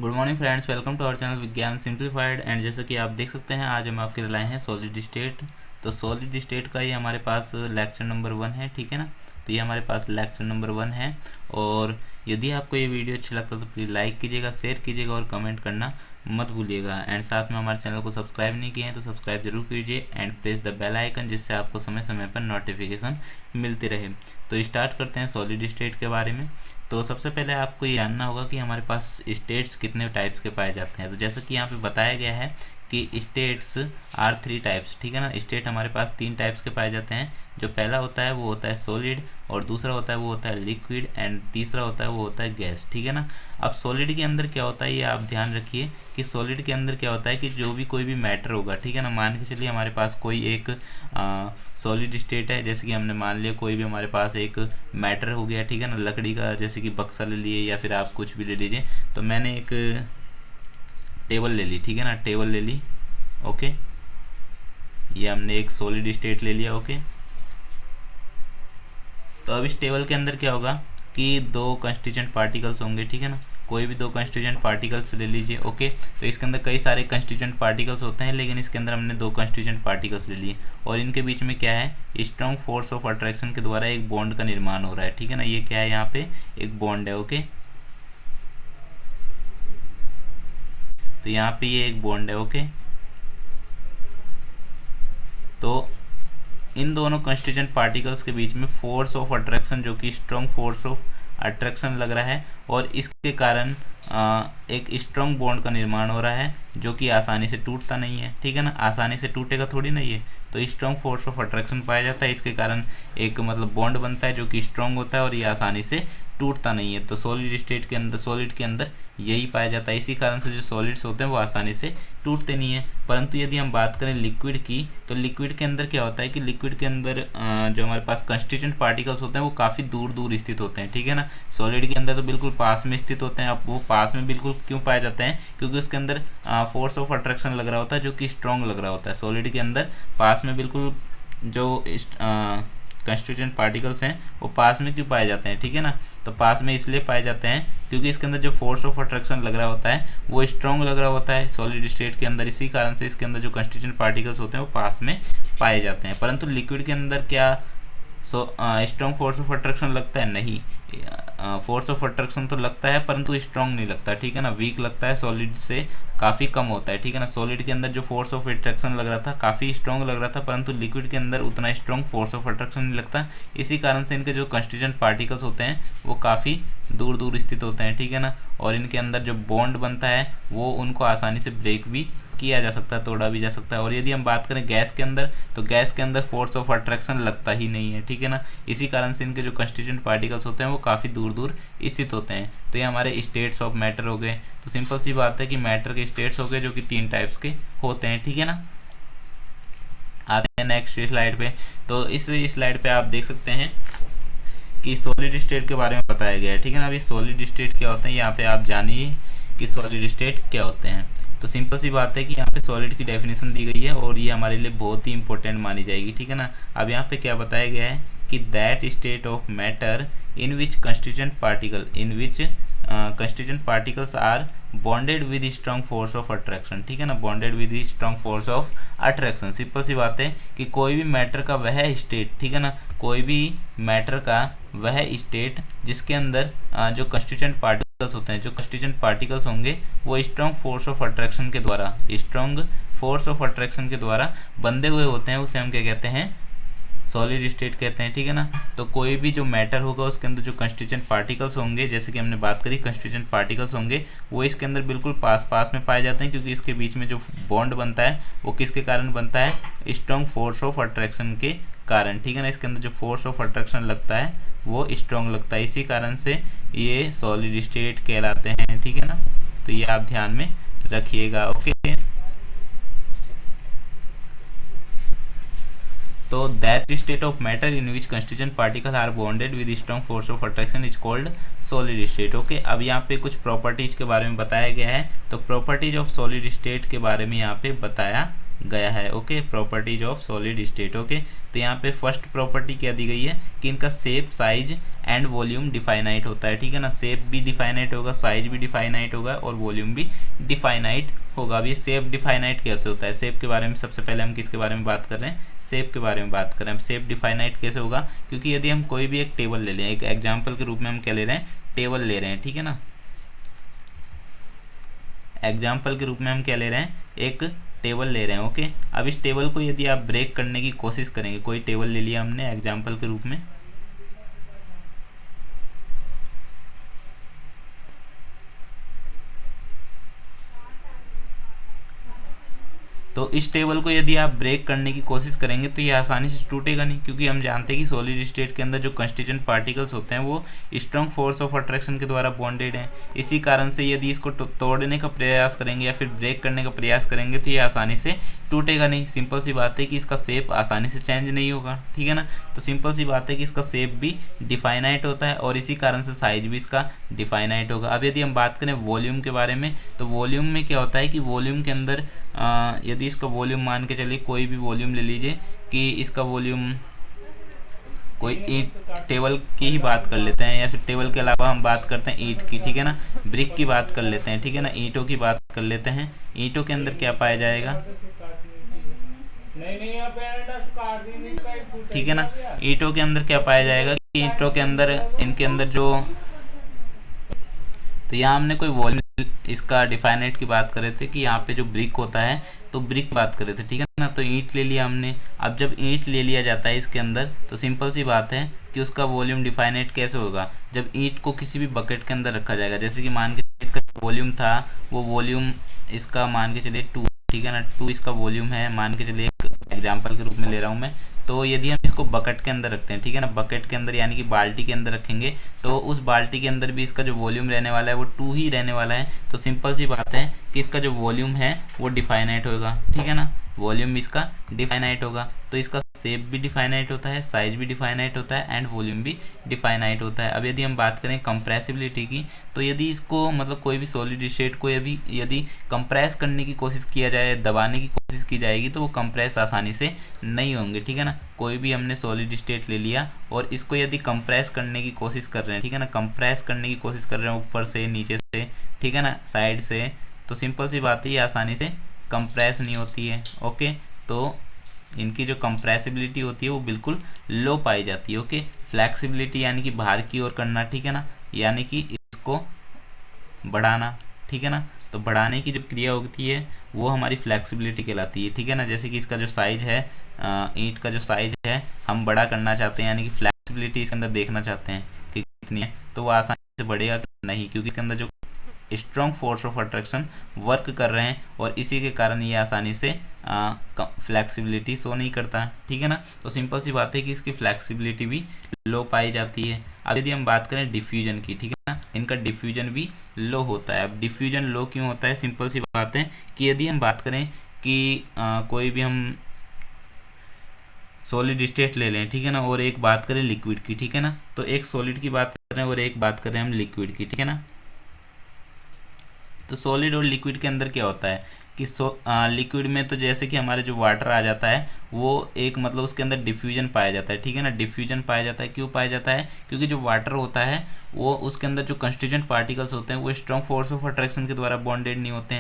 Good morning friends, welcome to our channel Vigyan simplified. And जैसा कि आप देख सकते हैं, आज हम आपके लिए लाए हैं सॉलिड स्टेट। तो सॉलिड स्टेट का ही हमारे पास लेक्चर नंबर 1 है, ठीक है ना। तो ये हमारे पास लेक्चर नंबर 1 है। और यदि आपको ये वीडियो अच्छा लगता है तो प्लीज़ लाइक कीजिएगा, शेयर कीजिएगा और कमेंट करना मत भूलिएगा। एंड साथ में हमारे चैनल को सब्सक्राइब नहीं किए हैं तो सब्सक्राइब जरूर कीजिए and press the bell icon, जिससे आपको समय समय पर नोटिफिकेशन मिलती रहे। तो स्टार्ट करते हैं सॉलिड स्टेट के बारे में। तो सबसे पहले आपको ये जानना होगा कि हमारे पास स्टेट्स कितने टाइप्स के पाए जाते हैं। तो जैसा कि यहाँ पे बताया गया है कि स्टेट्स आर 3 टाइप्स, ठीक है ना। स्टेट हमारे पास 3 टाइप्स के पाए जाते हैं। जो पहला होता है वो होता है सॉलिड, और दूसरा होता है वो होता है लिक्विड, एंड तीसरा होता है वो होता है गैस, ठीक है ना। अब सॉलिड के अंदर क्या होता है ये आप ध्यान रखिए कि सॉलिड के अंदर क्या होता है कि जो भी कोई भी मैटर होगा, ठीक है ना। मान के चलिए हमारे पास कोई एक सॉलिड स्टेट है, जैसे कि हमने मान लिया कोई भी हमारे पास एक मैटर हो गया, ठीक है ना। लकड़ी का जैसे कि बक्सा ले लिए या फिर आप कुछ भी ले लीजिए। तो मैंने एक टेबल ले ली, ठीक है ना, टेबल ले ली, ओके। ये हमने एक सॉलिड स्टेट ले लिया, ओके। तो अब इस टेबल के अंदर क्या होगा कि दो कंस्टिट्यूएंट पार्टिकल्स होंगे, ठीक है ना। कोई भी दो कंस्टिट्यूएंट पार्टिकल्स ले लीजिए, ओके। तो इसके अंदर कई सारे कंस्टिट्यूएंट पार्टिकल्स होते हैं, लेकिन इसके अंदर हमने दो कंस्टिट्यूएंट पार्टिकल्स ले लिए और इनके बीच में क्या है, स्ट्रॉन्ग फोर्स ऑफ अट्रैक्शन के द्वारा एक बॉन्ड का निर्माण हो रहा है, ठीक है ना। ये क्या है, यहाँ पे एक बॉन्ड है, ओके। तो यहाँ पे ये एक बॉन्ड है, ओके। तो इन दोनों कंस्टिट्यूएंट पार्टिकल्स के बीच में फोर्स ऑफ अट्रैक्शन, जो कि स्ट्रॉन्ग फोर्स ऑफ अट्रैक्शन लग रहा है, और इसके कारण एक स्ट्रॉन्ग बॉन्ड का निर्माण हो रहा है, जो कि आसानी से टूटता नहीं है, ठीक है ना। आसानी से टूटेगा थोड़ी नहीं है। तो स्ट्रॉन्ग फोर्स ऑफ अट्रैक्शन पाया जाता है, इसके कारण एक मतलब बॉन्ड बनता है जो कि स्ट्रॉन्ग होता है और ये आसानी से टूटता नहीं है। तो सॉलिड स्टेट के अंदर, सॉलिड के अंदर यही पाया जाता है। इसी कारण से जो सॉलिड्स होते हैं वो आसानी से टूटते नहीं है। परंतु यदि हम बात करें लिक्विड की, तो लिक्विड के अंदर क्या होता है कि लिक्विड के अंदर जो हमारे पास कंस्टिट्यूएंट पार्टिकल्स होते हैं वो काफ़ी दूर दूर स्थित होते हैं, ठीक है ना। सॉलिड के अंदर तो बिल्कुल पास में स्थित होते हैं। अब वो पास में बिल्कुल क्यों पाए जाते हैं, क्योंकि उसके अंदर फोर्स ऑफ अट्रैक्शन लग रहा होता है, जो कि स्ट्रॉन्ग लग रहा होता है। सॉलिड के अंदर पास में बिल्कुल जो कंस्टिट्यूएंट पार्टिकल्स हैं वो पास में क्यों पाए जाते हैं, ठीक है ना। तो पास में इसलिए पाए जाते हैं क्योंकि इसके अंदर जो फोर्स ऑफ अट्रैक्शन लग रहा होता है वो स्ट्रॉन्ग लग रहा होता है सॉलिड स्टेट के अंदर। इसी कारण से इसके अंदर जो कंस्टिट्यूएंट पार्टिकल्स होते हैं वो पास में पाए जाते हैं। परंतु लिक्विड के अंदर क्या स्ट्रॉन्ग फोर्स ऑफ अट्रैक्शन लगता है? नहीं। फोर्स ऑफ अट्रैक्शन तो लगता है परंतु स्ट्रॉन्ग नहीं लगता, ठीक है ना। वीक लगता है, सॉलिड से काफ़ी कम होता है, ठीक है ना। सॉलिड के अंदर जो फोर्स ऑफ अट्रैक्शन लग रहा था काफ़ी स्ट्रॉन्ग लग रहा था, परंतु लिक्विड के अंदर उतना स्ट्रॉन्ग फोर्स ऑफ अट्रैक्शन नहीं लगता। इसी कारण से इनके जो कंस्टिट्यूएंट पार्टिकल्स होते हैं वो काफ़ी दूर दूर स्थित होते हैं, ठीक है ना। और इनके अंदर जो बॉन्ड बनता है वो उनको आसानी से ब्रेक भी किया जा सकता है, तोड़ा भी जा सकता है। और यदि हम बात करें गैस के अंदर, तो गैस के अंदर फोर्स ऑफ अट्रैक्शन लगता ही नहीं है, ठीक है ना। इसी कारण से इनके जो कंस्टिट्यूएंट पार्टिकल्स होते हैं वो काफ़ी दूर दूर स्थित होते हैं। तो ये हमारे स्टेट्स ऑफ मैटर हो गए। तो सिंपल सी बात है कि मैटर के स्टेट्स हो गए, जो कि 3 टाइप्स के होते हैं, ठीक है ना। आते हैं नेक्स्ट स्लाइड पे। तो इस स्लाइड पे आप देख सकते हैं कि सॉलिड स्टेट के बारे में बताया गया है, ठीक है ना। अभी सॉलिड स्टेट क्या होते हैं यहाँ पे आप जानिए कि सॉलिड स्टेट क्या होते हैं। तो सिंपल सी बात है कि यहाँ पे सॉलिड की डेफिनेशन दी गई है और ये हमारे लिए बहुत ही इंपॉर्टेंट मानी जाएगी, ठीक है ना। अब यहाँ पे क्या बताया गया है कि that state of matter in which constituent particles are bonded with strong force of attraction, ठीक है ना। Bonded with strong force of attraction. Simple सी बात है कि कोई भी मैटर का वह स्टेट, ठीक है ना, कोई भी मैटर का वह स्टेट जिसके अंदर जो कंस्टिट्यूएंट पार्टिकल्स होते हैं, जो कंस्टिट्यूएंट पार्टिकल्स होंगे वो स्ट्रॉन्ग फोर्स ऑफ अट्रैक्शन के द्वारा बंधे हुए होते हैं, उसे हम क्या कहते हैं, सॉलिड स्टेट कहते हैं, ठीक है ना। तो कोई भी जो मैटर होगा उसके अंदर जो कंस्टिट्यूएंट पार्टिकल्स होंगे, जैसे कि हमने बात करी कंस्टिट्यूएंट पार्टिकल्स होंगे, वो इसके अंदर बिल्कुल पास पास में पाए जाते हैं, क्योंकि इसके बीच में जो बॉन्ड बनता है वो किसके कारण बनता है, स्ट्रॉन्ग फोर्स ऑफ अट्रैक्शन के कारण, ठीक है ना। इसके अंदर जो फोर्स ऑफ अट्रैक्शन लगता है वो स्ट्रॉन्ग लगता है, इसी कारण से ये सॉलिड स्टेट कहलाते हैं, ठीक है ना। तो ये आप ध्यान में रखिएगा, ओके। तो that state of matter in which constituent particle are bonded with strong force of attraction is called solid state, okay. अब यहाँ पे कुछ प्रॉपर्टीज के बारे में बताया गया है। तो प्रॉपर्टीज ऑफ सॉलिड स्टेट के बारे में यहाँ पे बताया गया है। Okay, properties of solid state. Okay, तो यहाँ पे फर्स्ट प्रॉपर्टी क्या दी गई है कि इनका shape, size and volume definite होता है। ठीक है ना, शेप भी डिफाइनाइट होगा, साइज भी डिफाइनाइट होगा और वॉल्यूम भी डिफाइनाइट होगा। अब ये शेप डिफाइनाइट कैसे होता है? शेप के बारे में सबसे पहले हम किसके बारे में बात कर रहे हैं? शेप के बारे में बात कर रहे हैं। शेप डिफाइनाइट कैसे होगा? क्योंकि यदि हम कोई भी एक टेबल ले लें, एक एग्जाम्पल के रूप में हम क्या ले रहे हैं? टेबल ले रहे हैं। ठीक है ना, एग्जाम्पल के रूप में हम क्या ले रहे हैं? एक टेबल ले रहे हैं। ओके, अब इस टेबल को यदि आप ब्रेक करने की कोशिश करेंगे, कोई टेबल ले लिया हमने एग्जाम्पल के रूप में, तो इस टेबल को यदि आप ब्रेक करने की कोशिश करेंगे तो ये आसानी से टूटेगा नहीं, क्योंकि हम जानते हैं कि सॉलिड स्टेट के अंदर जो कंस्टिट्यूएंट पार्टिकल्स होते हैं वो स्ट्रॉन्ग फोर्स ऑफ अट्रैक्शन के द्वारा बॉन्डेड हैं। इसी कारण से यदि इसको तोड़ने का प्रयास करेंगे या फिर ब्रेक करने का प्रयास करेंगे तो ये आसानी से टूटेगा नहीं। सिंपल सी बात है कि इसका शेप आसानी से चेंज नहीं होगा। ठीक है ना, तो सिंपल सी बात है कि इसका शेप भी डिफाइनाइट होता है और इसी कारण से साइज भी इसका डिफाइनाइट होगा। अब यदि हम बात करें वॉल्यूम के बारे में, तो वॉल्यूम में क्या होता है कि वॉल्यूम के अंदर यदि इसका वॉल्यूम मान के चलिए, कोई भी वॉल्यूम ले लीजिए कि इसका वॉल्यूम, कोई ईंट, टेबल की ही बात कर लेते हैं या फिर टेबल के अलावा हम बात करते हैं ईंट की। ठीक है ना, ब्रिक की बात कर लेते हैं। ठीक है ना, ईंटों की बात कर लेते हैं। ईंटों के अंदर क्या पाया जाएगा? ठीक है ना, ईंटों के अंदर क्या पाया जाएगा कि ईंटों के अंदर, इनके अंदर जो, तो यहाँ हमने कोई वॉल्यूम इसका डिफाइनाइट की बात कर रहे थे कि यहाँ पे जो ब्रिक होता है, तो ब्रिक बात कर रहे थे। ठीक है ना, तो ईंट ले लिया हमने। अब जब ईंट ले लिया जाता है इसके अंदर, तो सिंपल सी बात है कि उसका वॉल्यूम डिफाइनाइट कैसे होगा? जब ईंट को किसी भी बकेट के अंदर रखा जाएगा, जैसे कि मान के इसका वॉल्यूम था, वो वॉल्यूम इसका मान के चलिए 2। ठीक है ना, 2 इसका वॉल्यूम है, मान के चलिए एक एग्जाम्पल के रूप में ले रहा हूँ मैं। तो यदि हम इसको बकेट के अंदर रखते हैं, ठीक है ना, बकेट के अंदर यानी कि बाल्टी के अंदर रखेंगे, तो उस बाल्टी के अंदर भी इसका जो वॉल्यूम रहने वाला है वो 2 ही रहने वाला है। तो सिंपल सी बात है कि इसका जो वॉल्यूम है वो डिफाइनाइट होगा। ठीक है ना, वॉल्यूम इसका डिफाइनाइट होगा, तो इसका शेप भी डिफाइनाइट होता है, साइज भी डिफाइनाइट होता है एंड वॉल्यूम भी डिफाइनाइट होता है। अब यदि हम बात करें कंप्रेसिबिलिटी की, तो यदि इसको मतलब कोई भी सॉलिड स्टेट को यदि कंप्रेस करने की कोशिश किया जाए, दबाने की कोशिश की जाएगी, तो वो कंप्रेस आसानी से नहीं होंगे। ठीक है ना, कोई भी हमने सॉलिड स्टेट ले लिया और इसको यदि कंप्रेस करने की कोशिश कर रहे हैं, ठीक है ना, कंप्रेस करने की कोशिश कर रहे हैं ऊपर से, नीचे से, ठीक है ना, साइड से, तो सिंपल सी बात है ये आसानी से कंप्रेस नहीं होती है। ओके, तो इनकी जो कंप्रेसिबिलिटी होती है वो बिल्कुल लो पाई जाती है। ओके, फ्लैक्सिबिलिटी यानी कि बाहर की ओर करना, ठीक है ना, यानी कि इसको बढ़ाना। ठीक है ना, तो बढ़ाने की जो क्रिया होती है वो हमारी फ्लैक्सिबिलिटी कहलाती है। ठीक है ना, जैसे कि इसका जो साइज है, ईंट का जो साइज है हम बड़ा करना चाहते हैं, यानी कि फ्लैक्सिबिलिटी इसके अंदर देखना चाहते हैं कि कितनी है, तो वो आसानी से बढ़ेगा नहीं, क्योंकि इसके अंदर जो strong force of attraction work कर रहे हैं और इसी के कारण ये आसानी से फ्लैक्सिबिलिटी शो नहीं करता। ठीक है ना, तो सिंपल सी बात है कि इसकी फ्लैक्सिबिलिटी भी लो पाई जाती है। अब यदि हम बात करें डिफ्यूजन की, ठीक है ना, इनका डिफ्यूजन भी लो होता है। अब डिफ्यूजन लो क्यों होता है? सिंपल सी बात है कि यदि हम बात करें कि कोई भी हम सॉलिड स्टेट ले लें, ठीक है ना, और एक बात करें लिक्विड की, ठीक है ना, तो एक सॉलिड की बात कर रहे हैं और एक बात कर रहे हैं हम लिक्विड की। ठीक है ना, तो सॉलिड और लिक्विड के अंदर क्या होता है कि लिक्विड में तो जैसे कि हमारे जो वाटर आ जाता है वो एक मतलब उसके अंदर डिफ्यूजन पाया जाता है। ठीक है ना, डिफ्यूजन पाया जाता है, क्यों पाया जाता है? क्योंकि जो वाटर होता है वो उसके अंदर जो कंस्टिट्यूएंट पार्टिकल्स होते हैं वो स्ट्रॉन्ग फोर्स ऑफ अट्रैक्शन के द्वारा बॉन्डेड नहीं होते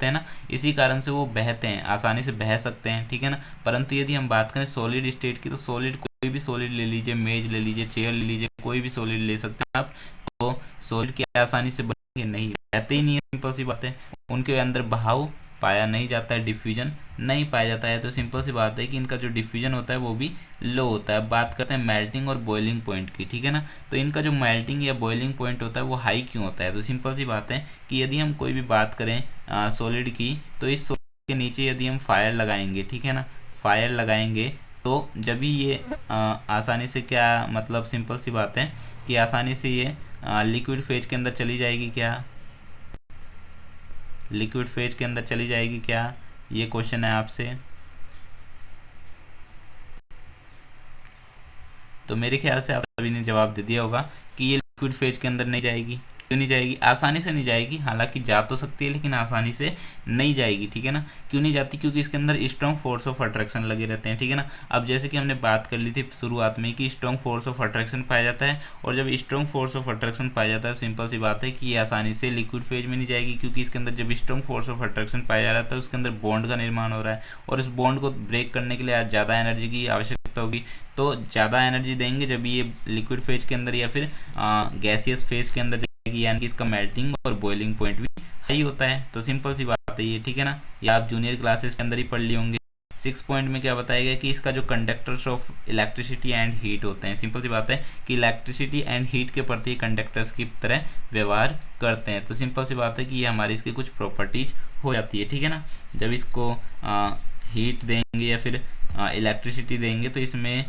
हैं ना, इसी कारण से वो बहते हैं, आसानी से बह सकते हैं। ठीक है ना, परंतु यदि हम बात करें सॉलिड स्टेट की, तो सॉलिड कोई भी सॉलिड ले लीजिए, मेज ले लीजिए, चेयर ले लीजिए, कोई भी सॉलिड ले सकते हैं आप, तो सॉलिड की आसानी से बहेंगे नहीं, बहते ही नहीं है। सिंपल सी बात है, उनके अंदर बहाव पाया नहीं जाता है, डिफ्यूजन नहीं पाया जाता है, तो सिंपल सी बात है कि इनका जो डिफ्यूजन होता है वो भी लो होता है। बात करते हैं मेल्टिंग और बॉइलिंग पॉइंट की, ठीक है ना, तो इनका जो मेल्टिंग या बॉइलिंग पॉइंट होता है वो हाई क्यों होता है? तो सिंपल सी बात है कि यदि हम कोई भी बात करें सॉलिड की, तो इस सॉलिड के नीचे यदि हम फायर लगाएंगे, ठीक है ना, फायर लगाएंगे, तो जब भी ये आसानी से क्या मतलब सिंपल सी बात है कि आसानी से ये लिक्विड फेज के अंदर चली जाएगी क्या? लिक्विड फेज के अंदर चली जाएगी क्या? ये क्वेश्चन है आपसे। तो मेरे ख्याल से आप सभी ने जवाब दे दिया होगा कि ये लिक्विड फेज के अंदर नहीं जाएगी। क्यों नहीं जाएगी? आसानी से नहीं जाएगी, हालांकि जा तो सकती है लेकिन आसानी से नहीं जाएगी, ठीक है ना। क्यों नहीं जाती? क्योंकि इसके अंदर स्ट्रॉन्ग फोर्स ऑफ अट्रैक्शन लगे रहते हैं, ठीक है ना। अब जैसे कि हमने बात कर ली थी शुरुआत में कि स्ट्रॉन्ग फोर्स ऑफ अट्रैक्शन पाया जाता है, और जब स्ट्रॉन्ग फोर्स ऑफ अट्रैक्शन पाया जाता है, सिंपल सी बात है कि ये आसानी से लिक्विड फेज में नहीं जाएगी, क्योंकि इसके अंदर जब स्ट्रॉन्ग फोर्स ऑफ अट्रैक्शन पाया जा रहा है तो उसके अंदर बॉन्ड का निर्माण हो रहा है, और इस बॉन्ड को ब्रेक करने के लिए आज ज़्यादा एनर्जी की आवश्यकता होगी। तो ज़्यादा एनर्जी देंगे जब ये लिक्विड फेज के अंदर या फिर गैसियस फेज के अंदर जाएगी, यानी कि इसका मेल्टिंग और बॉइलिंग पॉइंट भी हाई होता है। तो सिंपल सी बात है ये, ठीक है ना। ये आप जूनियर क्लासेस के अंदर ही पढ़ लिए होंगे। 6 पॉइंट में क्या बताया गया कि इसका जो conductors of electricity and heat होते हैं, सिंपल सी बात है कि इलेक्ट्रिसिटी एंड हीट के प्रति कंडक्टर्स की तरह व्यवहार करते हैं। तो सिंपल सी बात है कि ये हमारी इसकी कुछ प्रॉपर्टीज हो जाती है, ठीक है ना। जब इसको हीट देंगे या फिर इलेक्ट्रिसिटी देंगे तो इसमें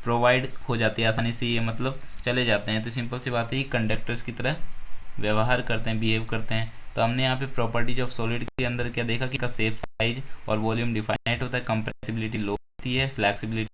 प्रोवाइड हो जाती है आसानी से, ये मतलब चले जाते हैं। तो सिंपल सी बात है कि कंडक्टर्स की तरह व्यवहार करते हैं, बिहेव करते हैं। तो हमने यहाँ पे प्रॉपर्टीज ऑफ सॉलिड के अंदर क्या देखा कि इसका शेप, साइज और वॉल्यूम डिफाइनाइट होता है, कंप्रेसिबिलिटी लो होती है, फ्लैक्सिबिलिटी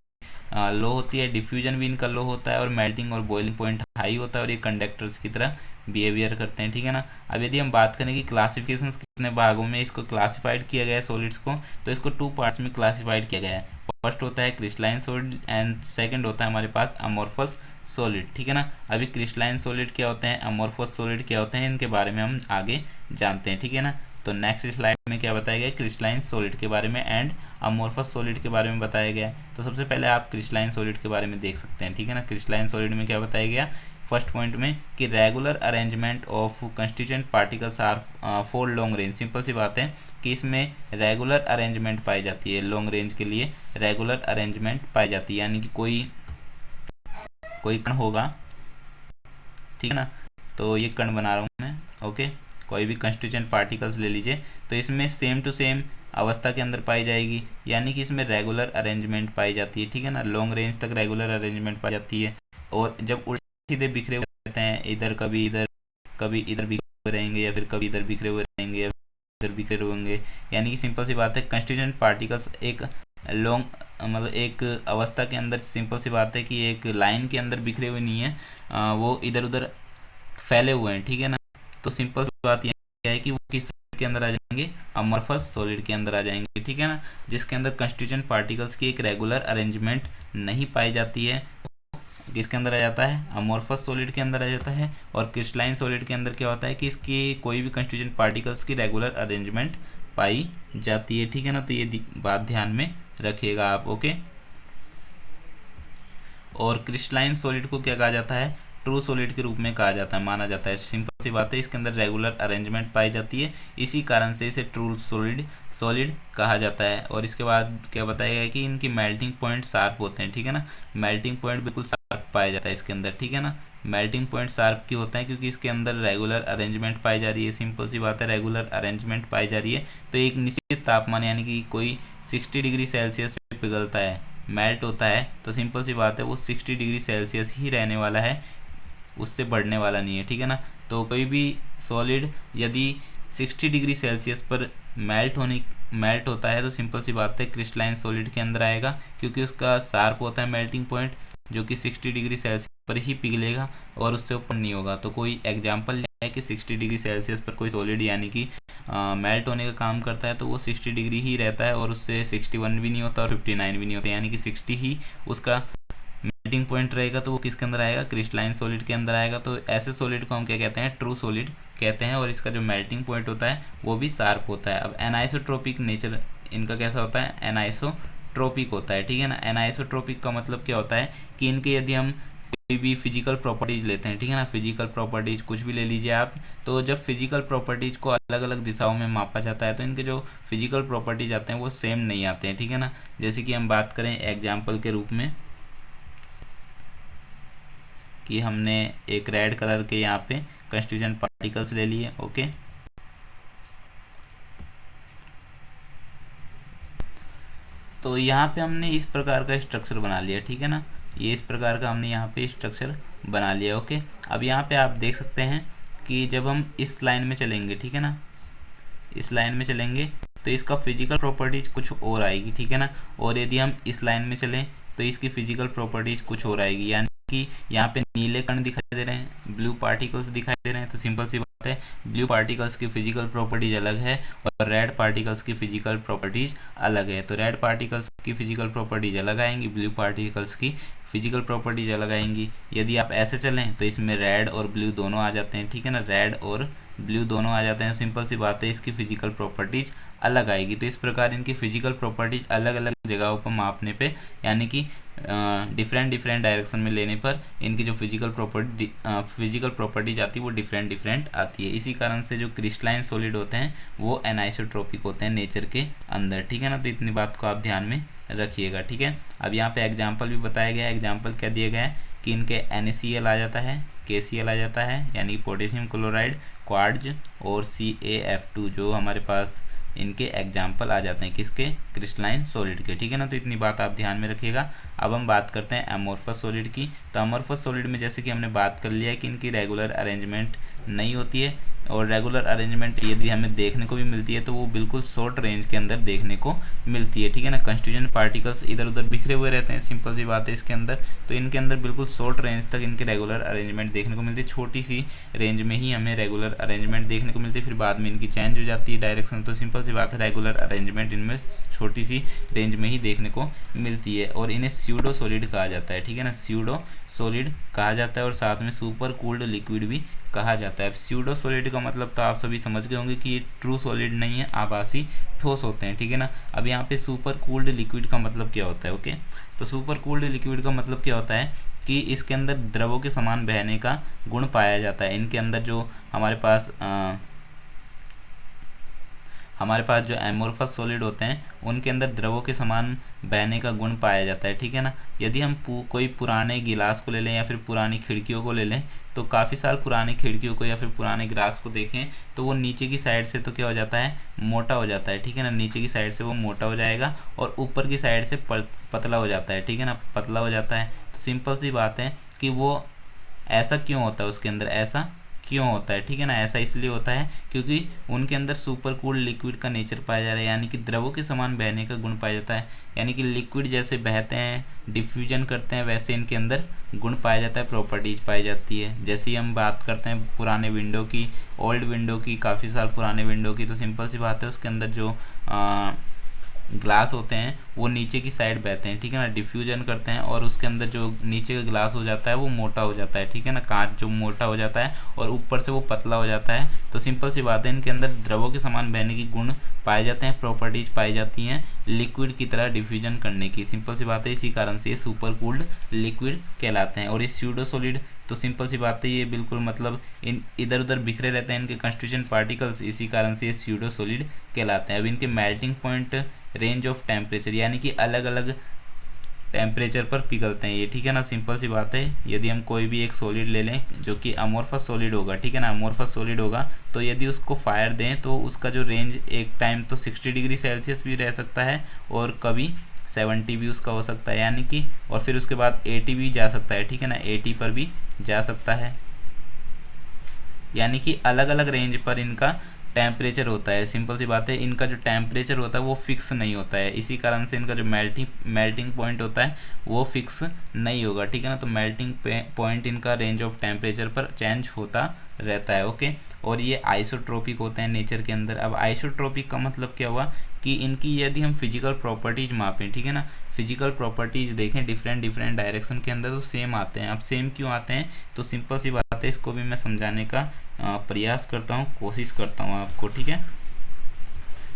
लो होती है, डिफ्यूजन भी इनका लो होता है, और मेल्टिंग और बॉइलिंग पॉइंट हाई होता है, और ये कंडक्टर्स की तरह बिहेवियर करते हैं, ठीक है ना। अब यदि हम बात करें कि क्लासिफिकेशन कितने भागों में इसको क्लासिफाइड किया गया है सॉलिड्स को, तो इसको 2 पार्ट्स में क्लासिफाइड किया गया है। फर्स्ट होता है क्रिस्टलाइन सॉलिड एंड सेकंड होता है हमारे पास अमोर्फस सॉलिड, ठीक है ना। अभी क्रिस्टलाइन सॉलिड क्या होते हैं, अमोर्फस सॉलिड क्या होते हैं, इनके बारे में हम आगे जानते हैं, ठीक है ना। तो नेक्स्ट स्लाइड में क्या बताया गया है, क्रिस्टलाइन सॉलिड के बारे में एंड अमोर्फस सॉलिड के बारे में बताया गया है। तो सबसे पहले आप क्रिस्टलाइन सॉलिड के बारे में देख सकते हैं, ठीक है ना। क्रिस्टलाइन सॉलिड में क्या बताया गया फर्स्ट पॉइंट में कि regular arrangement of constituent particles are for long range. Simple सी बात है कि इसमें रेगुलर अरेंजमेंट पाई जाती है, लॉन्ग रेंज के लिए रेगुलर अरेंजमेंट पाई जाती है, यानी कि कोई कण होगा, ठीक है ना। तो ये कण बना रहा हूँ मैं, ओके। कोई भी कंस्टिट्यूएंट पार्टिकल्स ले लीजिए, तो इसमें सेम टू सेम अवस्था के अंदर पाई जाएगी, यानी कि इसमें रेगुलर अरेंजमेंट पाई जाती है, ठीक है ना। लॉन्ग रेंज तक रेगुलर अरेंजमेंट पाई जाती है, और जब उल्टे सीधे बिखरे हुए रहते हैं, इधर कभी इधर बिखरे हुए रहेंगे, या फिर कभी इधर बिखरे हुए रहेंगे, या इधर बिखरे हुए होंगे, यानी कि सिंपल सी बात है कंस्टिट्यूएंट पार्टिकल्स एक लॉन्ग मतलब एक अवस्था के अंदर, सिंपल सी बात है कि एक लाइन के अंदर बिखरे हुए नहीं है, वो इधर उधर फैले हुए हैं, ठीक है ना। तो सिंपल सी बात यह है कि वो किस के अंदर आ जाएंगे, अमोर्फस सॉलिड के अंदर आ जाएंगे, ठीक है ना। जिसके अंदर कंस्टिट्यूएंट पार्टिकल्स की एक रेगुलर अरेंजमेंट नहीं पाई जाती है, किसके अंदर आ जाता है, अमोर्फस सॉलिड के अंदर आ जाता है। और क्रिस्टलाइन सॉलिड के अंदर क्या होता है कि इसकी कोई भी कंस्टिट्यूएंट पार्टिकल्स की रेगुलर अरेंजमेंट पाई जाती है, ठीक है ना। तो ये बात ध्यान में रखिएगा आप, ओके। और क्रिस्टलाइन सॉलिड को क्या कहा जाता है, ट्रू सॉलिड के रूप में कहा जाता है, माना जाता है। सिंपल सी बात है, इसके अंदर रेगुलर अरेंजमेंट पाई जाती है, इसी कारण से इसे ट्रू सॉलिड कहा जाता है। और इसके बाद क्या बताया गया कि इनकी मेल्टिंग पॉइंट शार्प होते हैं, ठीक है ना। मेल्टिंग पॉइंट बिल्कुल शार्प पाया जाता है इसके अंदर, ठीक है ना। मेल्टिंग पॉइंट शार्प क्यों होता है, क्योंकि इसके अंदर रेगुलर अरेंजमेंट पाई जा रही है। सिंपल सी बात है, रेगुलर अरेंजमेंट पाई जा रही है, तो एक निश्चित तापमान यानी कि कोई 60 डिग्री सेल्सियस पे पिघलता है, मेल्ट होता है, तो सिंपल सी बात है वो 60 डिग्री सेल्सियस ही रहने वाला है, उससे बढ़ने वाला नहीं है, ठीक है ना। तो कोई भी सॉलिड यदि 60 डिग्री सेल्सियस पर मेल्ट होता है, तो सिंपल सी बात है क्रिस्टलाइन सॉलिड के अंदर आएगा, क्योंकि उसका शार्प होता है मेल्टिंग पॉइंट, जो कि 60 डिग्री सेल्सियस पर ही पिघलेगा और उससे ऊपर नहीं होगा। तो कोई एग्जांपल है कि 60 डिग्री सेल्सियस पर कोई सॉलिड यानी कि मेल्ट होने का काम करता है, तो वो 60 डिग्री ही रहता है, और उससे 61 भी नहीं होता और 59 भी नहीं होता, यानी कि 60 ही उसका मेल्टिंग पॉइंट रहेगा। तो वो किसके अंदर आएगा, क्रिस्टलाइन सॉलिड के अंदर आएगा। तो ऐसे सॉलिड को हम क्या कहते हैं, ट्रू सॉलिड कहते हैं, और इसका जो मेल्टिंग पॉइंट होता है वो भी शार्प होता है। अब एनाइसोट्रोपिक नेचर इनका कैसा होता है, एनाइसोट्रोपिक होता है, ठीक है ना। एनाइसोट्रोपिक का मतलब क्या होता है कि इनके यदि हम कोई भी फिजिकल प्रॉपर्टीज लेते हैं, ठीक है ना, फिजिकल प्रॉपर्टीज कुछ भी ले लीजिए आप, तो जब फिजिकल प्रॉपर्टीज को अलग अलग दिशाओं में मापा जाता है, तो इनके जो फिजिकल प्रॉपर्टीज आते हैं वो सेम नहीं आते हैं, ठीक है ना। जैसे कि हम बात करें एग्जाम्पल के रूप में कि हमने एक रेड कलर के यहाँ पे कंस्टिट्यूएंट पार्टिकल्स ले लिए, ओके। तो यहाँ पे हमने इस प्रकार का स्ट्रक्चर बना लिया, ठीक है ना। ये इस प्रकार का हमने यहाँ पे स्ट्रक्चर बना लिया, ओके। अब यहाँ पे आप देख सकते हैं कि जब हम इस लाइन में चलेंगे, ठीक है ना, इस लाइन में चलेंगे तो इसका फिजिकल प्रॉपर्टीज कुछ और आएगी, ठीक है ना। और यदि हम इस लाइन में चलें तो इसकी फिजिकल प्रॉपर्टीज कुछ और आएगी, यानी कि यहाँ पे नीले कण दिखाई दे रहे हैं, ब्लू पार्टिकल्स दिखाई दे रहे हैं, तो सिंपल सी बात है ब्लू पार्टिकल्स की फिजिकल प्रॉपर्टीज अलग है और रेड पार्टिकल्स की फिजिकल प्रॉपर्टीज अलग है। तो रेड पार्टिकल्स की फिजिकल प्रॉपर्टीज अलग आएंगी, ब्लू पार्टिकल्स की फिजिकल प्रॉपर्टीज अलग आएंगी। यदि आप ऐसे चलें तो इसमें रेड और ब्लू दोनों आ जाते हैं, ठीक है ना, रेड और ब्लू दोनों आ जाते हैं। सिंपल सी बात है इसकी फिजिकल प्रॉपर्टीज अलग आएगी। तो इस प्रकार इनकी फिजिकल प्रॉपर्टीज अलग अलग जगहों पर मापने पे, यानी कि डिफरेंट डायरेक्शन में लेने पर इनकी जो फिजिकल प्रॉपर्टीज आती है वो डिफरेंट आती है। इसी कारण से जो क्रिस्टलाइन सॉलिड होते हैं वो एनाइसोट्रोपिक होते हैं नेचर के अंदर, ठीक है ना। तो इतनी बात को आप ध्यान में रखिएगा, ठीक है। अब यहाँ पे एग्जाम्पल भी बताया गया है। एग्जाम्पल क्या दिया गया है कि इनके NaCl आ जाता है, KCl आ जाता है, यानी पोटेशियम क्लोराइड, क्वार्ट्ज और CaF2 जो हमारे पास इनके एग्जाम्पल आ जाते हैं, किसके, क्रिस्टलाइन सॉलिड के, ठीक है ना। तो इतनी बात आप ध्यान में रखिएगा। अब हम बात करते हैं अमोर्फस सॉलिड की। तो अमोर्फस सॉलिड में जैसे कि हमने बात कर लिया है कि इनकी रेगुलर अरेंजमेंट नहीं होती है, और रेगुलर अरेंजमेंट यदि हमें देखने को भी मिलती है तो वो बिल्कुल शॉर्ट रेंज के अंदर देखने को मिलती है, ठीक है ना। कंस्टिट्यूएंट पार्टिकल्स इधर उधर बिखरे हुए रहते हैं, सिंपल सी बात है इसके अंदर। तो इनके अंदर बिल्कुल शॉर्ट रेंज तक इनके रेगुलर अरेंजमेंट देखने को मिलती है, छोटी सी रेंज में ही हमें रेगुलर अरेंजमेंट देखने को मिलती है, फिर बाद में इनकी चेंज हो जाती है डायरेक्शन। तो सिंपल सी बात है रेगुलर अरेंजमेंट इनमें छोटी सी रेंज में ही देखने को मिलती है, और इन्हें स्यूडो सॉलिड कहा जाता है, ठीक है ना, स्यूडो सॉलिड कहा जाता है, और साथ में सुपर कूल्ड लिक्विड भी कहा जाता है। अब स्यूडो सॉलिड का मतलब तो आप सभी समझ गए होंगे कि ये ट्रू सॉलिड नहीं है, आभासी ठोस होते हैं, ठीक है ना। अब यहाँ पे सुपर कूल्ड लिक्विड का मतलब क्या होता है, ओके। तो सुपर कूल्ड लिक्विड का मतलब क्या होता है कि इसके अंदर द्रवों के समान बहने का गुण पाया जाता है। इनके अंदर जो हमारे पास जो एमोर्फस सॉलिड होते हैं उनके अंदर द्रवों के समान बहने का गुण पाया जाता है, ठीक है ना। यदि हम कोई पुराने गिलास को ले लें या फिर पुरानी खिड़कियों को ले लें, तो काफ़ी साल पुरानी खिड़कियों को या फिर पुराने गिलास को देखें तो वो नीचे की साइड से तो क्या हो जाता है, मोटा हो जाता है, ठीक है ना। नीचे की साइड से वो मोटा हो जाएगा और ऊपर की साइड से पतला हो जाता है, ठीक है ना, पतला हो जाता है। तो सिंपल सी बात है कि वो ऐसा क्यों होता है, उसके अंदर ऐसा क्यों होता है, ठीक है ना। ऐसा इसलिए होता है क्योंकि उनके अंदर सुपर कूल्ड लिक्विड का नेचर पाया जा रहा है, यानी कि द्रवों के समान बहने का गुण पाया जाता है। यानी कि लिक्विड जैसे बहते हैं, डिफ्यूजन करते हैं, वैसे इनके अंदर गुण पाया जाता है, प्रॉपर्टीज पाई जाती है। जैसे ही हम बात करते हैं पुराने विंडो की, ओल्ड विंडो की, काफ़ी साल पुराने विंडो की, तो सिंपल सी बात है उसके अंदर जो ग्लास होते हैं वो नीचे की साइड बहते हैं, ठीक है ना, डिफ्यूजन करते हैं, और उसके अंदर जो नीचे का ग्लास हो जाता है वो मोटा हो जाता है, ठीक है ना, कांच जो मोटा हो जाता है और ऊपर से वो पतला हो जाता है। तो सिंपल सी बात है इनके अंदर द्रवों के समान बहने की गुण पाए जाते हैं, प्रॉपर्टीज पाई जाती हैं लिक्विड की तरह डिफ्यूजन करने की। सिंपल सी बात है इसी कारण से ये सुपर कूल्ड लिक्विड कहलाते हैं। और ये स्यूडो सॉलिड तो सिंपल सी बात है ये बिल्कुल मतलब इन इधर उधर बिखरे रहते हैं इनके कंस्टिट्यूएंट पार्टिकल्स, इसी कारण से ये स्यूडो सॉलिड कहलाते हैं। अब इनके melting point, range of temperature, यानी कि अलग अलग टेम्परेचर पर पिघलते हैं ये, ठीक है ना। सिंपल सी बात है यदि हम कोई भी एक सॉलिड ले लें जो कि अमोर्फस सॉलिड होगा, ठीक है ना, अमोर्फस सॉलिड होगा, तो यदि उसको फायर दें तो उसका जो रेंज एक टाइम तो 60 डिग्री सेल्सियस भी रह सकता है और कभी 70 भी उसका हो सकता है, यानी कि, और फिर उसके बाद 80 भी जा सकता है, ठीक है ना, 80 पर भी जा सकता है। यानी कि अलग अलग रेंज पर इनका टेम्परेचर होता है। सिंपल सी बात है इनका जो टेम्परेचर होता है वो फिक्स नहीं होता है, इसी कारण से इनका जो मेल्टिंग पॉइंट होता है वो फिक्स नहीं होगा, ठीक है ना। तो मेल्टिंग पॉइंट इनका रेंज ऑफ टेम्परेचर पर चेंज होता रहता है, ओके। और ये आइसोट्रोपिक होते हैं नेचर के अंदर। अब आइसोट्रोपिक का मतलब क्या हुआ कि इनकी यदि हम फिजिकल प्रॉपर्टीज मापें, ठीक है ना, फिजिकल प्रॉपर्टीज देखें डिफरेंट डायरेक्शन के अंदर, तो सेम आते हैं। अब सेम क्यों आते हैं, तो सिंपल सी बात है इसको भी मैं समझाने का प्रयास करता हूँ, कोशिश करता हूँ आपको, ठीक है।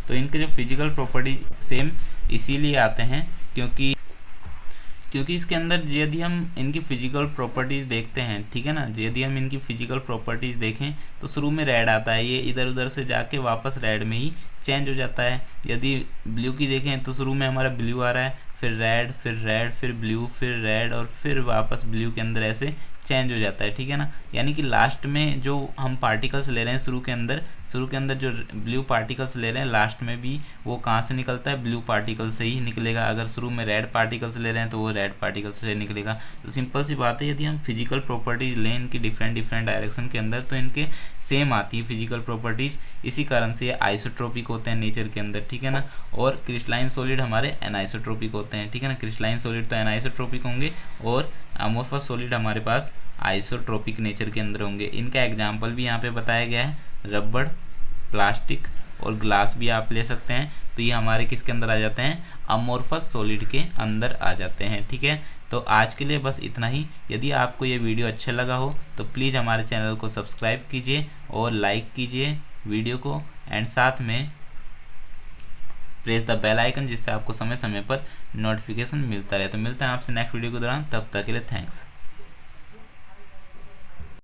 तो इनके जो फिजिकल प्रॉपर्टीज सेम इसीलिए आते हैं क्योंकि इसके अंदर यदि हम इनकी फिजिकल प्रॉपर्टीज देखते हैं, ठीक है ना, यदि हम इनकी फिजिकल प्रॉपर्टीज देखें तो शुरू में रेड आता है, ये इधर उधर से जाके वापस रेड में ही चेंज हो जाता है। यदि ब्लू की देखें तो शुरू में हमारा ब्लू आ रहा है, फिर रेड, फिर ब्लू, फिर रेड, और फिर वापस ब्लू के अंदर ऐसे चेंज हो जाता है, ठीक है ना। यानी कि लास्ट में जो हम पार्टिकल्स ले रहे हैं शुरू के अंदर जो ब्लू पार्टिकल्स ले रहे हैं लास्ट में भी वो कहाँ से निकलता है, ब्लू पार्टिकल से ही निकलेगा। अगर शुरू में रेड पार्टिकल्स ले रहे हैं तो वो रेड पार्टिकल से निकलेगा। तो सिंपल सी बात है, यदि हम फिजिकल प्रॉपर्टीज लें इनकी डिफरेंट डायरेक्शन के अंदर तो इनके सेम आती है फिजिकल प्रॉपर्टीज। इसी कारण से ये आइसोट्रोपिक होते हैं नेचर के अंदर, ठीक है ना। और क्रिस्टलाइन सॉलिड हमारे एनाइसोट्रोपिक होते हैं, ठीक है ना। क्रिस्टलाइन सॉलिड तो एनाइसोट्रोपिक होंगे और अमोर्फस सॉलिड हमारे पास आइसोट्रोपिक नेचर के अंदर होंगे। इनका एग्जाम्पल भी यहाँ पे बताया गया है, रबड़, प्लास्टिक और ग्लास भी आप ले सकते हैं। तो ये हमारे किसके अंदर आ जाते हैं, अमोर्फस सॉलिड के अंदर आ जाते हैं, ठीक है। तो आज के लिए बस इतना ही। यदि आपको ये वीडियो अच्छा लगा हो तो प्लीज़ हमारे चैनल को सब्सक्राइब कीजिए और लाइक कीजिए वीडियो को, एंड साथ में प्रेस द बेल आइकन जिससे आपको समय समय पर नोटिफिकेशन मिलता रहे। तो मिलते हैं आपसे नेक्स्ट वीडियो के दौरान, तब तक के लिए थैंक्स।